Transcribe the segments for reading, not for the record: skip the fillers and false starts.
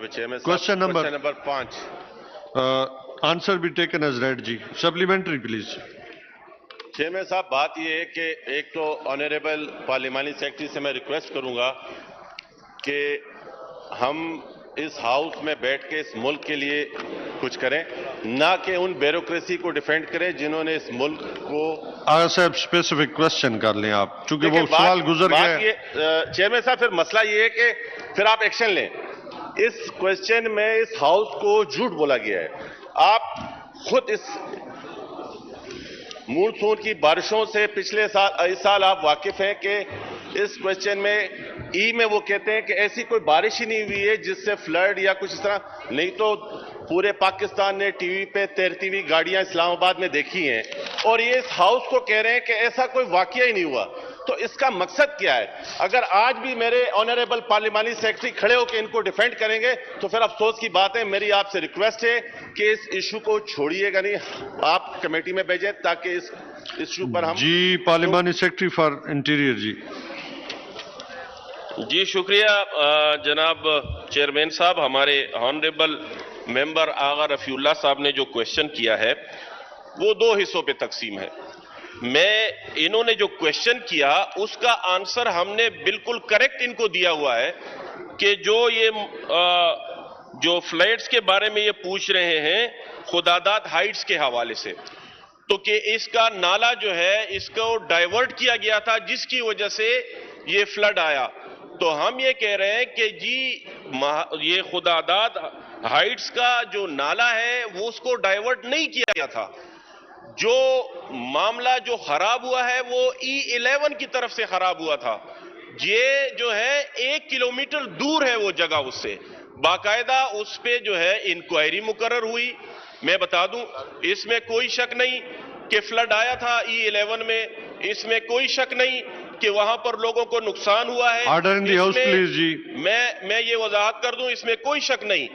Chairman, Question number 5. Answer be taken as read जी. Supplementary please. Chairman साहब, बात ये है कि एक तो ऑनरेबल पार्लिमानी सेक्रेटरी से मैं रिक्वेस्ट करूंगा कि हम इस हाउस में बैठ के इस मुल्क के लिए कुछ करें, ना कि उन ब्यूरोक्रेसी को डिफेंड करें जिन्होंने इस मुल्क को। आगा साहब स्पेसिफिक क्वेश्चन कर लें आप, चूंकि वो देखिए, सवाल गुजर बात गए। ये चेयरमैन साहब, फिर मसला ये है कि फिर आप एक्शन लें। इस क्वेश्चन में इस हाउस को झूठ बोला गया है। आप खुद इस मानसून की बारिशों से पिछले साल इस साल आप वाकिफ हैं कि इस क्वेश्चन में में वो कहते हैं कि ऐसी कोई बारिश ही नहीं हुई है जिससे फ्लड या कुछ इस तरह, नहीं तो पूरे पाकिस्तान ने टीवी पे तैरती हुई गाड़ियां इस्लामाबाद में देखी हैं, और ये इस हाउस को कह रहे हैं कि ऐसा कोई वाकया ही नहीं हुआ। तो इसका मकसद क्या है? अगर आज भी मेरे ऑनरेबल पार्लिमानी सेक्रेटरी खड़े होकर इनको डिफेंड करेंगे तो फिर अफसोस की बात है। मेरी आपसे रिक्वेस्ट है कि इस इशू को छोड़िएगा नहीं, आप कमेटी में भेजें ताकि इस इशू पर हम। जी पार्लिमानी सेक्रेटरी फॉर इंटीरियर जी। जी शुक्रिया जनाब चेयरमैन साहब। हमारे ऑनरेबल मेंबर आगा रफीउल्लाह साहब ने जो क्वेश्चन किया है वो दो हिस्सों पे तकसीम है। इन्होंने जो क्वेश्चन किया उसका आंसर हमने बिल्कुल करेक्ट इनको दिया हुआ है कि जो फ्लड्स के बारे में ये पूछ रहे हैं खुदादाद हाइट्स के हवाले से, तो कि इसका नाला जो है इसको डाइवर्ट किया गया था जिसकी वजह से ये फ्लड आया। तो हम ये कह रहे हैं कि जी ये खुदादाद हाइट्स का जो नाला है वो उसको डाइवर्ट नहीं किया गया था। जो मामला जो खराब हुआ है वो E11 की तरफ से खराब हुआ था। ये जो है 1 किलोमीटर दूर है वो जगह, उससे बाकायदा उस पे जो है इंक्वायरी मुकर्रर हुई। मैं बता दूं, इसमें कोई शक नहीं कि फ्लड आया था E11 में, इसमें कोई शक नहीं कि वहां पर लोगों को नुकसान हुआ है। Order in the house please जी। मैं ये वजाहत कर दूं, इसमें कोई शक नहीं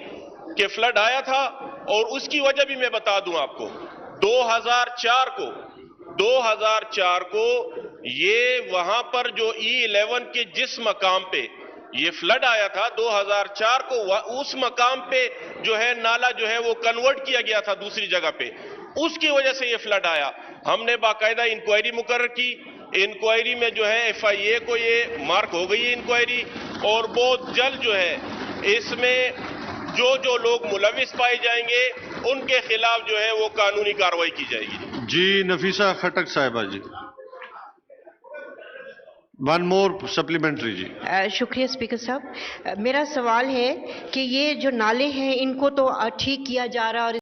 कि फ्लड आया था, और उसकी वजह भी मैं बता दूं आपको। 2004 को ये वहां पर जो E11 के जिस मकाम पे ये फ्लड आया था 2004 को, उस मकाम पे जो है नाला जो है वो कन्वर्ट किया गया था दूसरी जगह पे, उसकी वजह से ये फ्लड आया। हमने बाकायदा इंक्वायरी मुकर्रर की। इंक्वायरी में जो है FIA को ये मार्क हो गई है इंक्वायरी, और बहुत जल्द जो है इसमें जो लोग मुलविस पाए जाएंगे उनके खिलाफ जो है वो कानूनी कार्रवाई की जाएगी। जी नफीसा खटक साहिबा जी, वन मोर सप्लीमेंट्री जी। शुक्रिया स्पीकर साहब। मेरा सवाल है कि ये जो नाले हैं इनको तो ठीक किया जा रहा है और